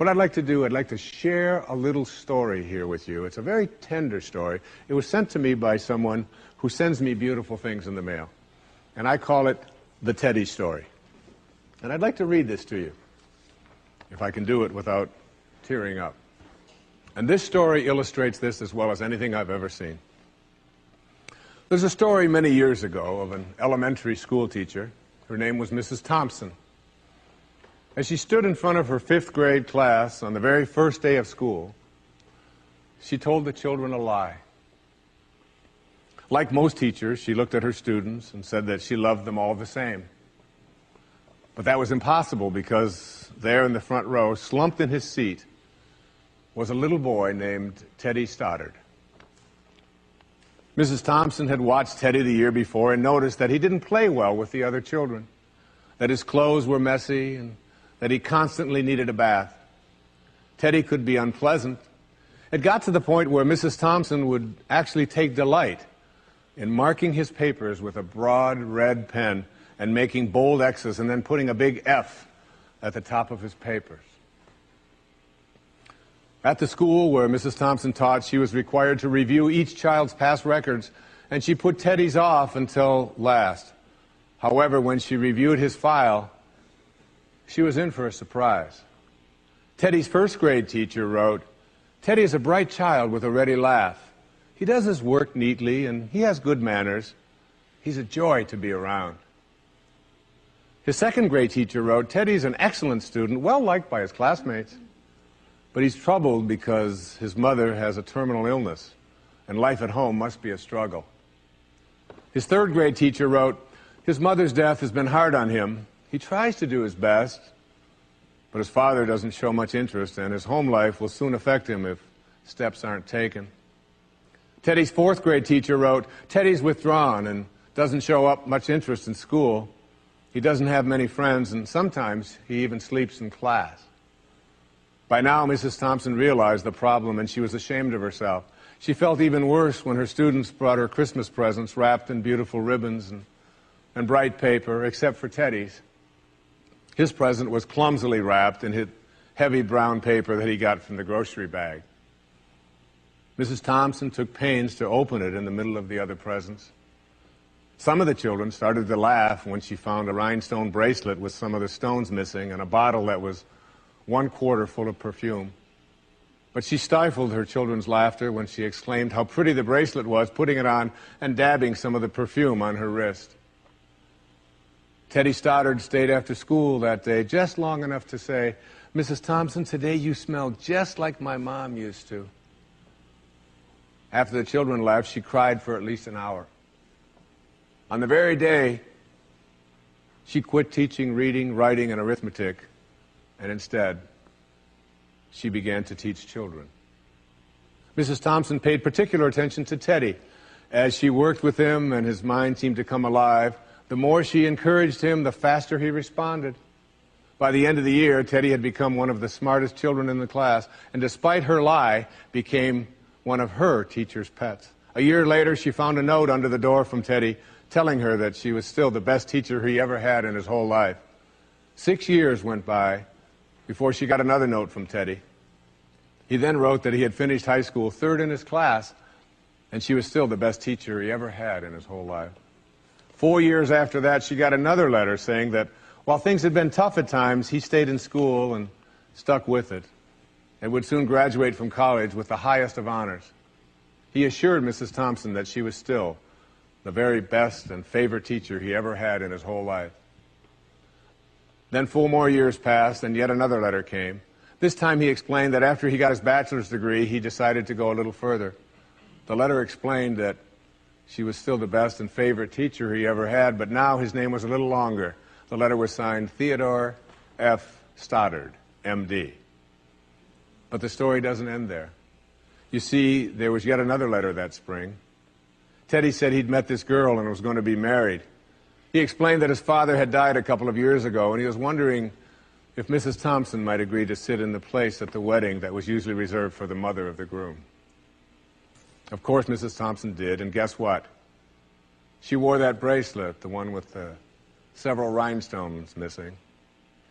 What I'd like to do, I'd like to share a little story here with you. It's a very tender story. It was sent to me by someone who sends me beautiful things in the mail. And I call it the Teddy story. And I'd like to read this to you, if I can do it without tearing up. And this story illustrates this as well as anything I've ever seen. There's a story many years ago of an elementary school teacher. Her name was Mrs. Thompson. As she stood in front of her 5th grade class on the very first day of school, she told the children a lie. Like most teachers, she looked at her students and said that she loved them all the same. But that was impossible because there in the front row, slumped in his seat, was a little boy named Teddy Stoddard. Mrs. Thompson had watched Teddy the year before and noticed that he didn't play well with the other children, that his clothes were messy and that he constantly needed a bath. Teddy could be unpleasant. It got to the point where Mrs. Thompson would actually take delight in marking his papers with a broad red pen and making bold X's and then putting a big F at the top of his papers. At the school where Mrs. Thompson taught, she was required to review each child's past records, and she put Teddy's off until last. However, when she reviewed his file, she was in for a surprise. Teddy's 1st grade teacher wrote, "Teddy is a bright child with a ready laugh. He does his work neatly and he has good manners. He's a joy to be around." His 2nd grade teacher wrote, "Teddy's an excellent student, well liked by his classmates. But he's troubled because his mother has a terminal illness and life at home must be a struggle." His 3rd grade teacher wrote, "His mother's death has been hard on him. He tries to do his best, but his father doesn't show much interest, and his home life will soon affect him if steps aren't taken." Teddy's 4th grade teacher wrote, "Teddy's withdrawn and doesn't show up much interest in school. He doesn't have many friends, and sometimes he even sleeps in class." By now, Mrs. Thompson realized the problem, and she was ashamed of herself. She felt even worse when her students brought her Christmas presents wrapped in beautiful ribbons and bright paper, except for Teddy's. His present was clumsily wrapped in heavy brown paper that he got from the grocery bag. Mrs. Thompson took pains to open it in the middle of the other presents. Some of the children started to laugh when she found a rhinestone bracelet with some of the stones missing and a bottle that was 1/4 full of perfume. But she stifled her children's laughter when she exclaimed how pretty the bracelet was, putting it on and dabbing some of the perfume on her wrist. Teddy Stoddard stayed after school that day just long enough to say, "Mrs. Thompson, today you smell just like my mom used to." After the children left, she cried for at least an hour. On the very day, she quit teaching reading, writing, and arithmetic, and instead, she began to teach children. Mrs. Thompson paid particular attention to Teddy. As she worked with him and his mind seemed to come alive, the more she encouraged him, the faster he responded. By the end of the year, Teddy had become one of the smartest children in the class, and despite her lie, became one of her teacher's pets. A year later, she found a note under the door from Teddy telling her that she was still the best teacher he ever had in his whole life. 6 years went by before she got another note from Teddy. He then wrote that he had finished high school 3rd in his class, and she was still the best teacher he ever had in his whole life. 4 years after that, she got another letter saying that while things had been tough at times, he stayed in school and stuck with it, and would soon graduate from college with the highest of honors. He assured Mrs. Thompson that she was still the very best and favorite teacher he ever had in his whole life. Then 4 more years passed, and yet another letter came. This time he explained that after he got his bachelor's degree, he decided to go a little further. The letter explained that she was still the best and favorite teacher he ever had, but now his name was a little longer. The letter was signed Theodore F. Stoddard, M.D. But the story doesn't end there. You see, there was yet another letter that spring. Teddy said he'd met this girl and was going to be married. He explained that his father had died a couple of years ago, and he was wondering if Mrs. Thompson might agree to sit in the place at the wedding that was usually reserved for the mother of the groom. Of course, Mrs. Thompson did, and guess what? She wore that bracelet, the one with the several rhinestones missing,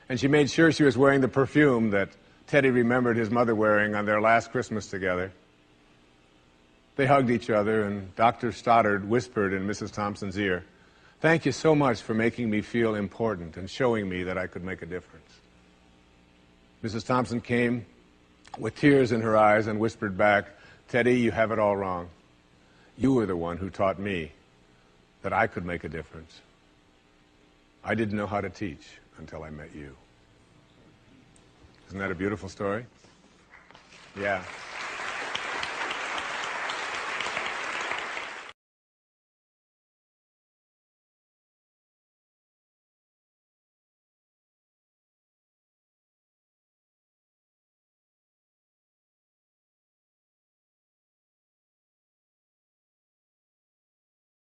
and she made sure she was wearing the perfume that Teddy remembered his mother wearing on their last Christmas together. They hugged each other, and Dr. Stoddard whispered in Mrs. Thompson's ear, "Thank you so much for making me feel important and showing me that I could make a difference." Mrs. Thompson came with tears in her eyes and whispered back, "Teddy, you have it all wrong. You were the one who taught me that I could make a difference. I didn't know how to teach until I met you." Isn't that a beautiful story? Yeah.